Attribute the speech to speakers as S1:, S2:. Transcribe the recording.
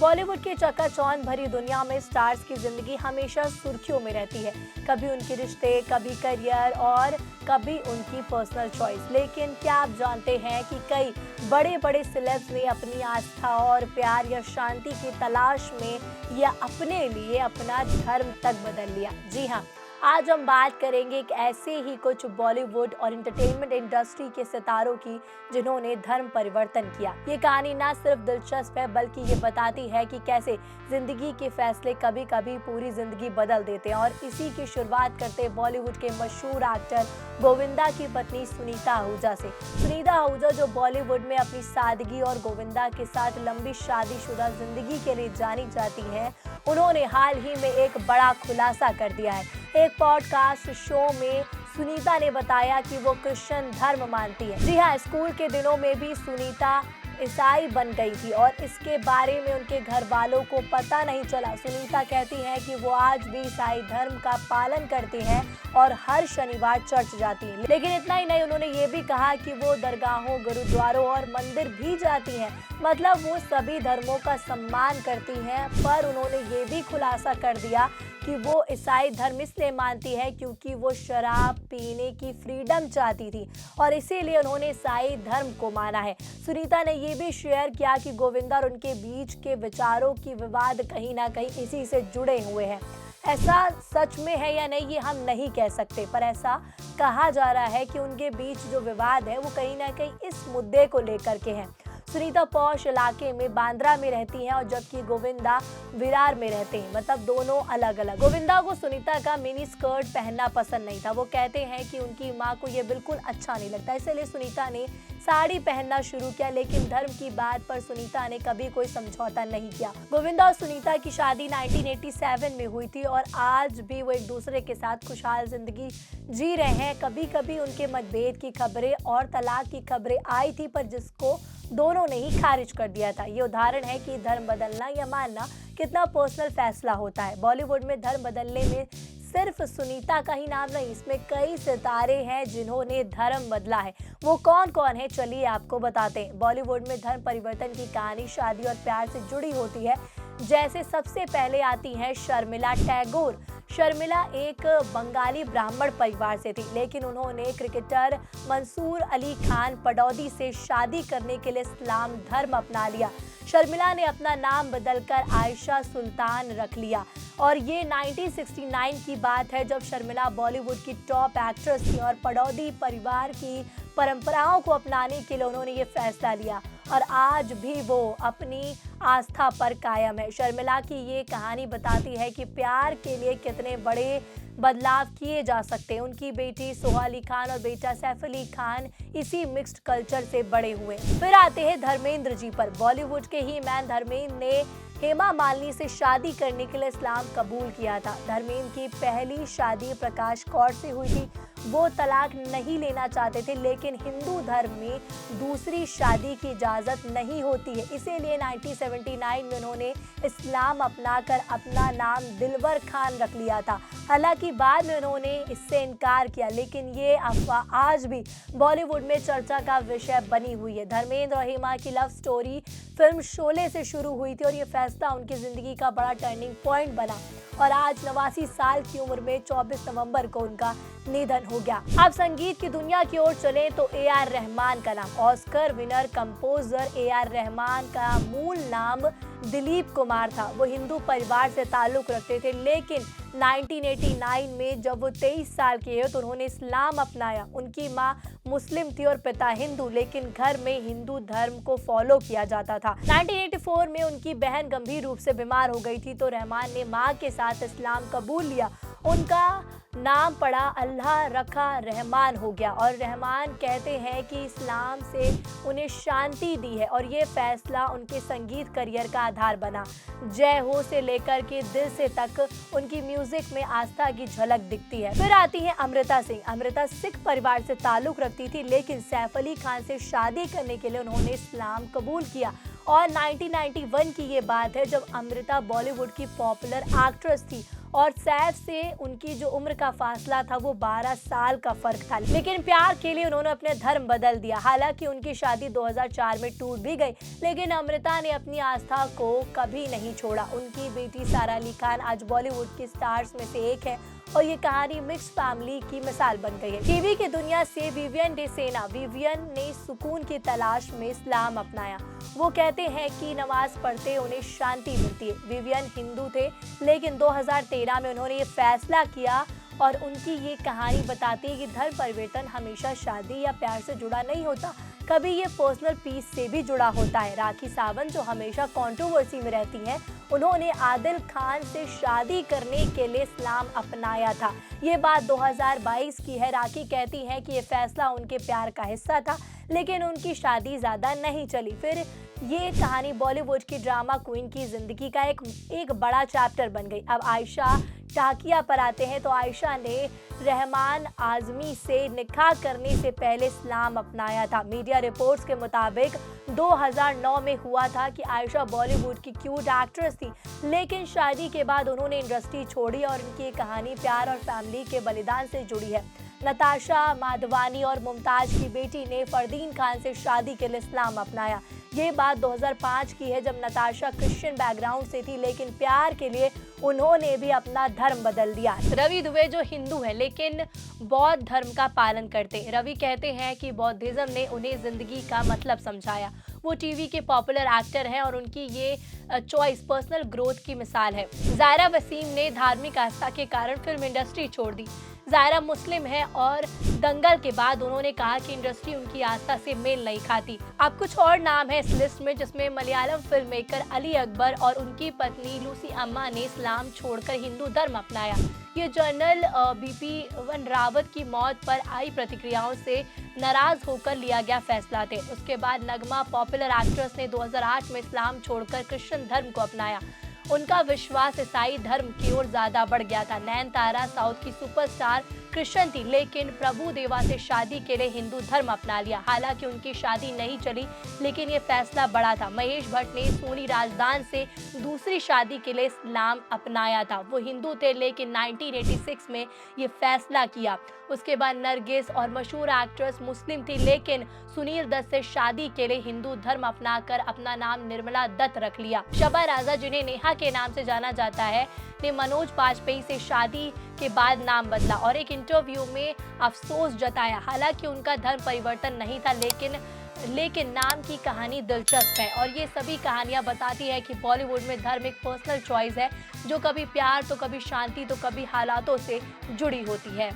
S1: बॉलीवुड की चकाचौंध भरी दुनिया में स्टार्स की जिंदगी हमेशा सुर्खियों में रहती है। कभी उनके रिश्ते, कभी करियर और कभी उनकी पर्सनल चॉइस। लेकिन क्या आप जानते हैं कि कई बड़े बड़े सेलेब्स ने अपनी आस्था और प्यार या शांति की तलाश में या अपने लिए अपना धर्म तक बदल लिया। जी हाँ, आज हम बात करेंगे एक ऐसे ही कुछ बॉलीवुड और एंटरटेनमेंट इंडस्ट्री के सितारों की जिन्होंने धर्म परिवर्तन किया। ये कहानी ना सिर्फ दिलचस्प है बल्कि ये बताती है कि कैसे जिंदगी के फैसले कभी कभी पूरी जिंदगी बदल देते हैं। और इसी की शुरुआत करते हैं बॉलीवुड के मशहूर एक्टर गोविंदा की पत्नी सुनीता आहूजा से। सुनीता आहूजा जो बॉलीवुड में अपनी सादगी और गोविंदा के साथ लंबी शादीशुदा जिंदगी के लिए जानी जाती हैं, उन्होंने हाल ही में एक बड़ा खुलासा कर दिया है। एक पॉडकास्ट शो में सुनीता ने बताया कि वो क्रिश्चियन धर्म मानती है। जी हाँ, स्कूल के दिनों में भी सुनीता ईसाई बन गई थी और इसके बारे में उनके घर वालों को पता नहीं चला। सुनीता कहती हैं कि वो आज भी ईसाई धर्म का पालन करती हैं और हर शनिवार चर्च जाती हैं। लेकिन इतना ही नहीं, उन्होंने ये भी कहा कि वो दरगाहों, गुरुद्वारों और मंदिर भी जाती हैं। मतलब वो सभी धर्मों का सम्मान करती हैं। पर उन्होंने ये भी खुलासा कर दिया कि वो ईसाई धर्म इसलिए मानती है क्योंकि वो शराब पीने की फ्रीडम चाहती थी और इसीलिए उन्होंने ईसाई धर्म को माना है। सुनीता ने ये भी शेयर किया कि गोविंदा और उनके बीच के विचारों की विवाद कहीं ना कहीं इसी से जुड़े हुए हैं। ऐसा सच में है या नहीं ये हम नहीं कह सकते, पर ऐसा कहा जा रहा है कि उनके बीच जो विवाद है वो कहीं ना कहीं इस मुद्दे को लेकर के है। सुनीता पौष इलाके में बांद्रा में रहती हैं और जबकि गोविंदा विरार में रहते हैं। मतलब दोनों अलग अलग। गोविंदा को सुनीता का मिनी स्कर्ट पहनना पसंद नहीं था। वो कहते हैं कि उनकी माँ को ये बिल्कुल अच्छा नहीं लगता, इसलिए सुनीता ने साड़ी पहनना शुरू किया। लेकिन धर्म की बात पर सुनीता ने कभी कोई समझौता नहीं किया। गोविंदा और सुनीता की शादी 1987 में हुई थी और आज भी वो एक दूसरे के साथ खुशहाल जिंदगी जी रहे हैं। कभी कभी उनके मतभेद की खबरें और तलाक की खबरें आई थी, पर जिसको दोनों ने ही खारिज कर दिया था। ये उदाहरण है कि धर्म बदलना या मानना कितना पर्सनल फैसला होता है। बॉलीवुड में धर्म बदलने में सिर्फ सुनीता का ही नाम नहीं, इसमें कई सितारे हैं जिन्होंने धर्म बदला है। वो कौन कौन है, चलिए आपको बताते हैं। बॉलीवुड में धर्म परिवर्तन की कहानी शादी और प्यार से जुड़ी होती है। जैसे सबसे पहले आती हैं शर्मिला टैगोर। शर्मिला एक बंगाली ब्राह्मण परिवार से थी, लेकिन उन्होंने क्रिकेटर मंसूर अली खान पडौदी से शादी करने के लिए इस्लाम धर्म अपना लिया। शर्मिला ने अपना नाम बदलकर आयशा सुल्तान रख लिया और ये 1969 की बात है जब शर्मिला बॉलीवुड की टॉप एक्ट्रेस थी और पडौदी परिवार की परंपराओं को अपनाने के लिए उन्होंने ये फैसला लिया और आज भी वो अपनी आस्था पर कायम है। शर्मिला की ये कहानी बताती है कि प्यार के लिए कितने बड़े बदलाव किए जा सकते हैं। उनकी बेटी सोहा अली खान और बेटा सैफ अली खान इसी मिक्स्ड कल्चर से बड़े हुए। फिर आते हैं धर्मेंद्र जी पर। बॉलीवुड के ही मैन धर्मेंद्र ने हेमा मालिनी से शादी करने के लिए इस्लाम कबूल किया था। धर्मेंद्र की पहली शादी प्रकाश कौर से हुई थी। वो तलाक नहीं लेना चाहते थे, लेकिन हिंदू धर्म में दूसरी शादी की इजाज़त नहीं होती है। इसीलिए 1979 में उन्होंने इस्लाम अपनाकर अपना नाम दिलवर खान रख लिया था। हालांकि बाद में उन्होंने इससे इनकार किया, लेकिन ये अफवाह आज भी बॉलीवुड में चर्चा का विषय बनी हुई है। धर्मेंद्र और हेमा की लव स्टोरी फिल्म शोले से शुरू हुई थी और ये फैसला उनकी जिंदगी का बड़ा टर्निंग पॉइंट बना और आज 89 साल की उम्र में 24 नवंबर को उनका निधन हो गया। अब संगीत की दुनिया की ओर चले तो ए.आर. रहमान का नाम। Oscar winner composer AR. Rahman का मूल नाम दिलीप कुमार था। वो हिंदू परिवार से ताल्लुक रखते थे, लेकिन 1989 में जब वो 23 साल के हुए तो उन्होंने इस्लाम अपनाया। उनकी माँ मुस्लिम थी और पिता हिंदू, लेकिन घर में हिंदू धर्म को फॉलो किया जाता था। 1984 में उनकी बहन गंभीर रूप से बीमार हो गई थी तो रहमान ने माँ के साथ इस्लाम कबूल लिया। उनका नाम पड़ा, अल्लाह रखा, रहमान हो गया और रहमान कहते हैं कि इस्लाम से उन्हें शांति दी है और ये फैसला उनके संगीत करियर का आधार बना। जय हो से लेकर के दिल से तक उनकी म्यूजिक में आस्था की झलक दिखती है। फिर आती है अमृता सिंह। अमृता सिख परिवार से ताल्लुक रखती थी, लेकिन सैफ अली खान से शादी करने के लिए उन्होंने इस्लाम कबूल किया और 1991 की ये बात है जब अमृता बॉलीवुड की पॉपुलर एक्ट्रेस थी और सैफ से उनकी जो उम्र का फासला था वो 12 साल का फर्क था। लेकिन प्यार के लिए उन्होंने अपने धर्म बदल दिया। हालांकि उनकी शादी 2004 में टूट भी गई, लेकिन अमृता ने अपनी आस्था को कभी नहीं छोड़ा। उनकी बेटी सारा अली खान आज बॉलीवुड की स्टार्स में से एक है और ये कहानी मिक्स फैमिली की मिसाल बन गई है। टीवी की दुनिया से विवियन डे सेना ने सुकून की तलाश में इस्लाम अपनाया। वो कहते हैं कि नमाज पढ़ते उन्हें शांति मिलती है। विवियन हिंदू थे, लेकिन 2013 में उन्होंने ये फैसला किया और उनकी ये कहानी बताती है कि धर्म परिवर्तन हमेशा शादी या प्यार से जुड़ा नहीं होता, कभी ये पर्सनल पीस से भी जुड़ा होता है। राखी सावंत जो हमेशा कंट्रोवर्सी में रहती हैं, उन्होंने आदिल खान से शादी करने के लिए इस्लाम अपनाया था। ये बात 2022 की है। राखी कहती हैं कि ये फैसला उनके प्यार का हिस्सा था, लेकिन उनकी शादी ज़्यादा नहीं चली। फिर ये कहानी बॉलीवुड की ड्रामा क्वीन की ज़िंदगी का एक बड़ा चैप्टर बन गई। अब आयशा टाकिया पर आते हैं तो आयशा ने रहमान आज़मी से निकाह करने से पहले इस्लाम अपनाया था। मीडिया रिपोर्ट्स के मुताबिक 2009 में हुआ था कि आयशा बॉलीवुड की क्यूट एक्ट्रेस थी, लेकिन शादी के बाद उन्होंने इंडस्ट्री छोड़ी और उनकी कहानी प्यार और फैमिली के बलिदान से जुड़ी है। नताशा माधवानी और मुमताज की बेटी ने फरदीन खान से शादी के लिए इस्लाम अपनाया। ये बात 2005 की है, जब नताशा क्रिश्चियन बैकग्राउंड से थी, लेकिन प्यार के लिए उन्होंने भी अपना धर्म बदल दिया। रवि दुबे जो हिंदू है लेकिन बौद्ध धर्म का पालन करते हैं। रवि कहते हैं कि बौद्धिज्म ने उन्हें जिंदगी का मतलब समझाया। वो टीवी के पॉपुलर एक्टर हैं और उनकी ये चॉइस पर्सनल ग्रोथ की मिसाल है। ज़ायरा वसीम ने धार्मिक आस्था के कारण फिल्म इंडस्ट्री छोड़ दी। ज़ायरा मुस्लिम है और दंगल के बाद उन्होंने कहा कि इंडस्ट्री उनकी आस्था से मेल नहीं खाती। अब कुछ और नाम है इस लिस्ट में, जिसमें मलयालम फिल्म मेकर अली अकबर और उनकी पत्नी लूसी अम्मा ने इस्लाम छोड़कर हिंदू धर्म अपनाया। ये जनरल बिपिन रावत की मौत पर आई प्रतिक्रियाओं से नाराज होकर लिया गया फैसला थे। उसके बाद नगमा पॉपुलर एक्ट्रेस ने 2008 में इस्लाम छोड़कर क्रिश्चियन धर्म को अपनाया। उनका विश्वास ईसाई धर्म की ओर ज्यादा बढ़ गया था। नयनतारा साउथ की सुपरस्टार क्रिश्चियन थी, लेकिन प्रभु देवा से शादी के लिए हिंदू धर्म अपना लिया। हालांकि उनकी शादी नहीं चली, लेकिन ये फैसला बड़ा था। महेश भट्ट ने सोनी राजदान से दूसरी शादी के लिए इस्लाम अपनाया था। वो हिंदू थे, लेकिन 1986 में ये फैसला किया। उसके बाद नरगिस और मशहूर एक्ट्रेस मुस्लिम थी, लेकिन सुनील दत्त से शादी के लिए हिंदू धर्म अपनाकर अपना नाम निर्मला दत्त रख लिया। शबा राजा, जिन्हें नेहा के नाम से जाना जाता है, ने मनोज बाजपेयी से शादी के बाद नाम बदला और एक इंटरव्यू में अफसोस जताया। हालांकि उनका धर्म परिवर्तन नहीं था, लेकिन नाम की कहानी दिलचस्प है। और ये सभी कहानियां बताती है कि बॉलीवुड में धर्म एक पर्सनल चॉइस है, जो कभी प्यार तो कभी शांति तो कभी हालातों से जुड़ी होती है।